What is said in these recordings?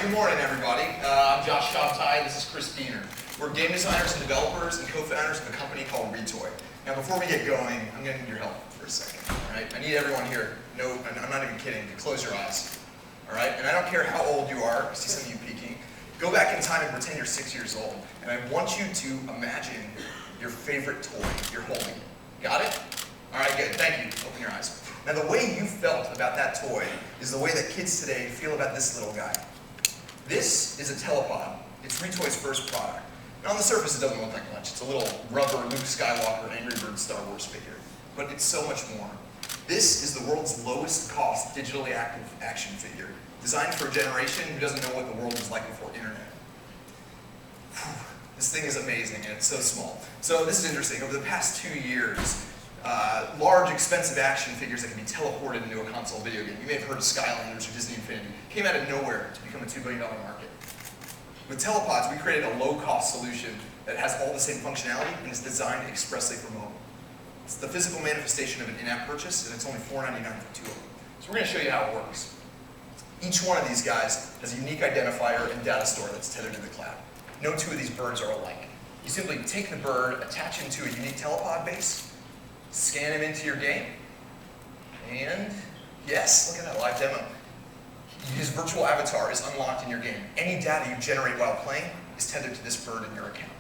Good morning, everybody. I'm Josh Shabtai. This is Chris Diener. We're game designers and developers and co-founders of a company called Retoy. Now, before we get going, I'm going to need your help for a second. All right? I need everyone here. No, I'm not even kidding. To close your eyes. All right? And I don't care how old you are. I see some of you peeking. Go back in time and pretend you're 6 years old. And I want you to imagine your favorite toy you're holding. Got it? All right, good. Thank you. Open your eyes. Now, the way you felt about that toy is the way that kids today feel about this little guy. This is a telepod. It's Retoy's first product. Now, on the surface, it doesn't look like much. It's a little rubber Luke Skywalker Angry Birds Star Wars figure. But it's so much more. This is the world's lowest cost digitally active action figure, designed for a generation who doesn't know what the world was like before internet. This thing is amazing, and it's so small. So this is interesting. Over the past 2 years, large, expensive action figures that can be teleported into a console video game, you may have heard of Skylanders or Disney Infinity, came out of nowhere to become a $2 billion market. With telepods, we created a low-cost solution that has all the same functionality and is designed expressly for mobile. It's the physical manifestation of an in-app purchase, and it's only $4.99 for 2 of them. So we're going to show you how it works. Each one of these guys has a unique identifier and data store that's tethered to the cloud. No two of these birds are alike. You simply take the bird, attach him to a unique telepod base, scan him into your game, and yes, look at that live demo. His virtual avatar is unlocked in your game. Any data you generate while playing is tethered to this bird in your account.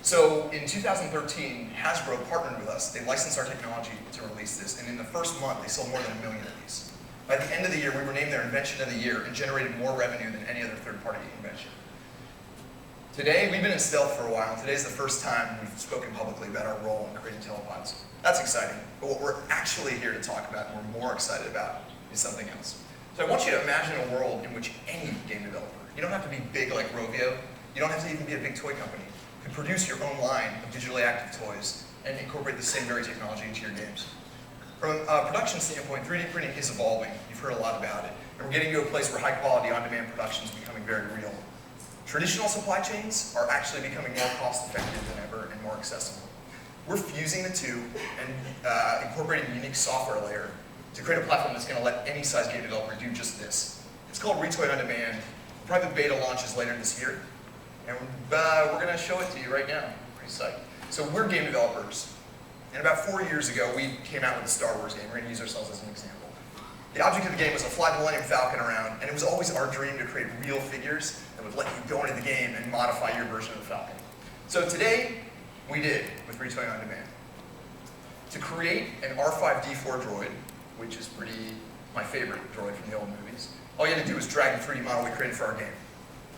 So in 2013, Hasbro partnered with us. They licensed our technology to release this, and in the first month, they sold more than 1 million of these. By the end of the year, we were named their Invention of the Year and generated more revenue than any other third-party invention. Today, we've been in stealth for a while, and today's the first time we've spoken publicly about our role in creating telepods. That's exciting, but what we're actually here to talk about and we're more excited about is something else. So I want you to imagine a world in which any game developer, you don't have to be big like Rovio, you don't have to even be a big toy company, can produce your own line of digitally active toys and incorporate the same very technology into your games. From a production standpoint, 3D printing is evolving. You've heard a lot about it. And we're getting to a place where high-quality, on-demand production is becoming very real. Traditional supply chains are actually becoming more cost-effective than ever and more accessible. We're fusing the two and incorporating a unique software layer to create a platform that's going to let any size game developer do just this. It's called Retoy On Demand. Private beta launches later this year. And we're going to show it to you right now. Pretty psyched. So we're game developers. And about 4 years ago, we came out with a Star Wars game. We're going to use ourselves as an example. The object of the game was to fly the Millennium Falcon around, and it was always our dream to create real figures that would let you go into the game and modify your version of the Falcon. So today, we did with Retoy On Demand. To create an R5-D4 droid, which is my favorite droid from the old movies, all you had to do was drag the 3D model we created for our game.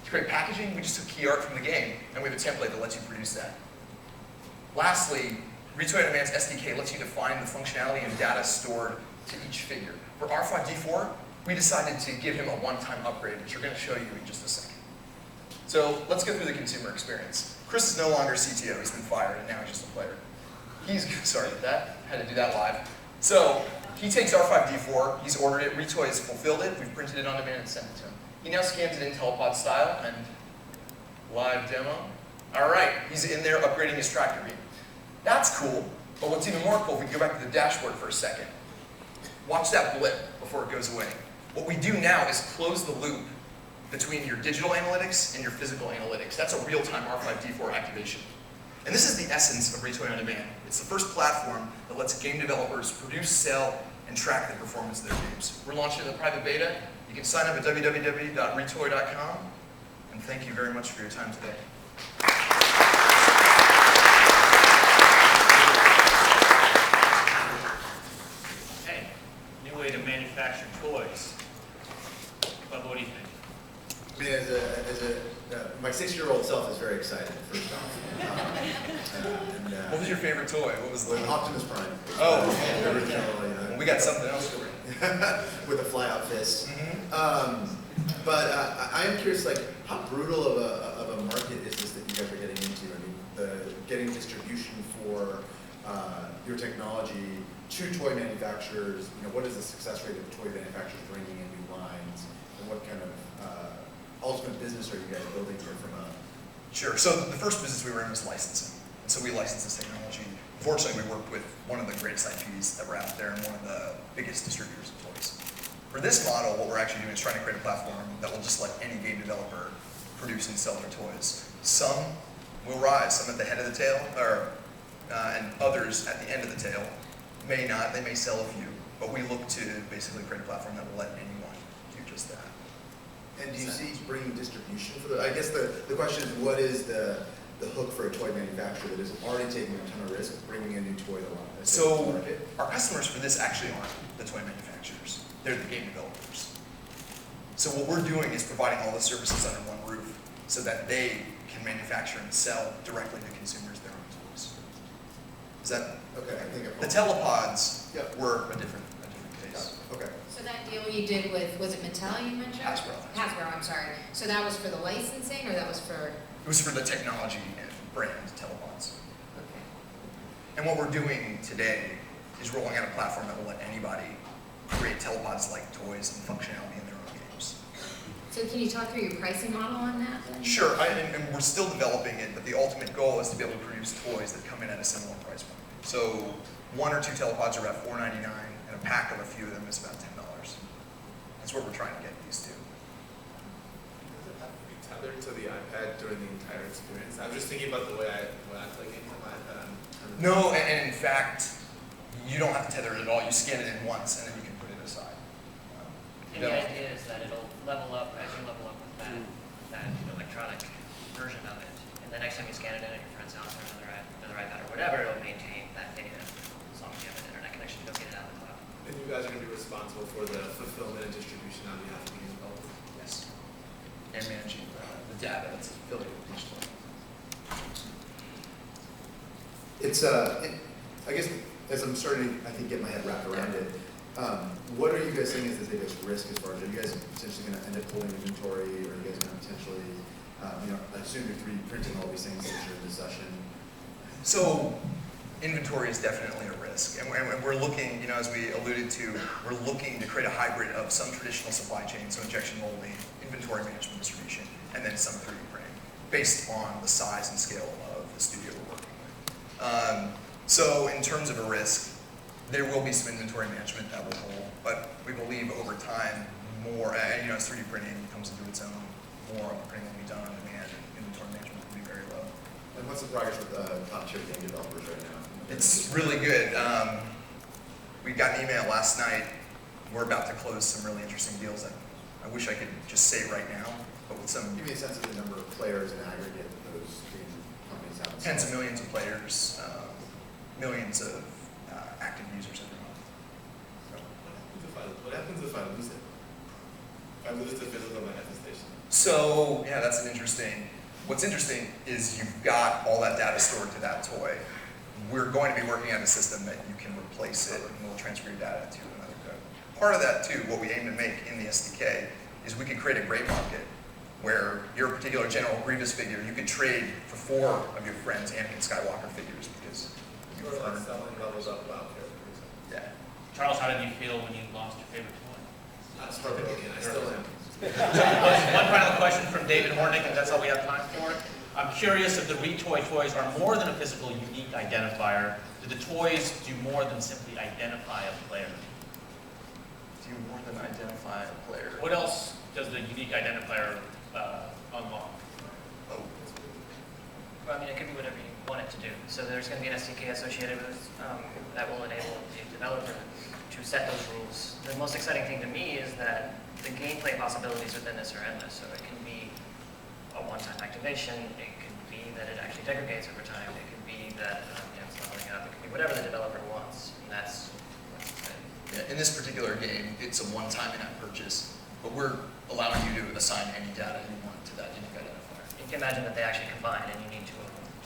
To create packaging, we just took key art from the game, and we have a template that lets you produce that. Lastly, Retoy On Demand's SDK lets you define the functionality and data stored to each figure. For R5-D4, we decided to give him a one-time upgrade, which we're going to show you in just a second. So let's go through the consumer experience. Chris is no longer CTO. He's been fired, and now he's just a player. Sorry about that. Had to do that live. So he takes R5-D4. He's ordered it. Retoy has fulfilled it. We've printed it on demand and sent it to him. He now scans it in telepod style and live demo. All right, he's in there upgrading his tractor beam. That's cool, but what's even more cool, if we can go back to the dashboard for a second, watch that blip before it goes away. What we do now is close the loop between your digital analytics and your physical analytics. That's a real-time R5-D4 activation. And this is the essence of Retoy On Demand. It's the first platform that lets game developers produce, sell, and track the performance of their games. We're launching the private beta. You can sign up at www.retoy.com. And thank you very much for your time today. Hey, new way to manufacture toys. Bubba, what do you think? I mean, my 6-year-old self is very excited, first off. What was your favorite toy? What was the Optimus Prime. Oh, the original, well, we got something else for you. with a fly-out fist. Mm-hmm. But I am curious, like, how brutal of a market is this that you guys are getting into? I mean, getting distribution for your technology to toy manufacturers. You know, what is the success rate of toy manufacturers bringing in new lines, and what kind of ultimate business are you guys building here from a? Sure. So the first business we were in was licensing, and so we licensed this technology. Fortunately, we worked with one of the greatest IPs that were out there and one of the biggest distributors of toys. For this model, what we're actually doing is trying to create a platform that will just let any game developer produce and sell their toys. Some will rise, some at the head of the tail, and others at the end of the tail. May not, they may sell a few, but we look to basically create a platform that will let anyone do just that. And do you see bringing distribution for the, I guess the question is, what is the hook for a toy manufacturer that is already taking a ton of risk bringing a new toy to market? So our customers for this actually aren't the toy manufacturers, they're the game developers. So what we're doing is providing all the services under one roof so that they can manufacture and sell directly to consumers their own toys. Is that, Okay, I think the telepods were a different case. Okay. So that deal you did with, was it Mattel you mentioned? Hasbro. Hasbro, I'm sorry. So that was for the licensing, or that was for? It was for the technology and brand telepods. Okay. And what we're doing today is rolling out a platform that will let anybody create telepods like toys and functionality in their own games. So can you talk through your pricing model on that then? Sure, and we're still developing it, but the ultimate goal is to be able to produce toys that come in at a similar price point. So 1 or 2 telepods are about $4.99, and a pack of a few of them is about $10. That's what we're trying to get these to. Does it have to be tethered to the iPad during the entire experience? I'm just thinking about the way I play games on my iPad. No, and in fact, you don't have to tether it at all. You scan it in once, and then you can put it aside. And the idea is that it'll level up as you level up with that electronic version of it. And the next time you scan it in at your friend's house or another iPad or whatever, it'll maintain that data as long as you have an internet connection. You'll get it out of the cloud. And you guys are going to be responsible for the fulfillment and distribution on behalf of the game developers. Yes. And managing the data that's affiliated with each toy. It's, I guess, as I'm starting to, I think, get my head wrapped around it, what are you guys saying is the biggest risk as far as, are you guys potentially going to end up pulling inventory, or are you guys going to potentially, I assume you're 3D printing all these things that you're in this session? So inventory is definitely a risk, and we're looking, as we alluded to, we're looking to create a hybrid of some traditional supply chain, so injection molding, inventory management, distribution, and then some 3D printing, based on the size and scale of the studio we're working with. So in terms of a risk, there will be some inventory management that will hold, but we believe over time, more, as 3D printing comes into its own, more of the printing will be done on demand, and inventory management will be very low. And what's the progress with top-tier game developers right now? It's really good. We got an email last night. We're about to close some really interesting deals that I wish I could just say right now, but with some Give me a sense of the number of players in aggregate that those game companies have. tens of millions of players, millions of active users every month. What happens if I lose it? If I lose the physical manifestation? So, yeah, that's an interesting, what's interesting is you've got all that data stored to that toy. We're going to be working on a system that you can replace it and we'll transfer your data to another code. Part of that too, what we aim to make in the SDK is we can create a gray market where your particular General Grievous figure, you could trade for 4 of your friends' Anakin Skywalker figures because you've Sort of like earned. selling levels up WoW characters. Yeah. Charles, how did you feel when you lost your favorite toy? That's heartbreaking. I still am. One final question from David Hornik, and that's all we have time for. I'm curious if the Retoy toys are more than a physical unique identifier. Do the toys do more than simply identify a player? Do more than identify a player. What else does the unique identifier unlock? Oh, Well, I mean, it could be whatever you want it to do. So there's going to be an SDK associated with that will enable the developer to set those rules. The most exciting thing to me is that the gameplay possibilities within this are endless. So it can be a one-time activation. It can be that it actually degrades over time. It can be that it's leveling up. It can be whatever the developer wants, and that's what's exciting. yeah, in this particular game, it's a one-time in-app purchase, but we're allowing you to assign any data you want to that unique identifier. You can imagine that they actually combine, and you need to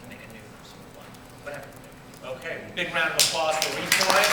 make a new sort of one, whatever. Okay, big round of applause for Retoy.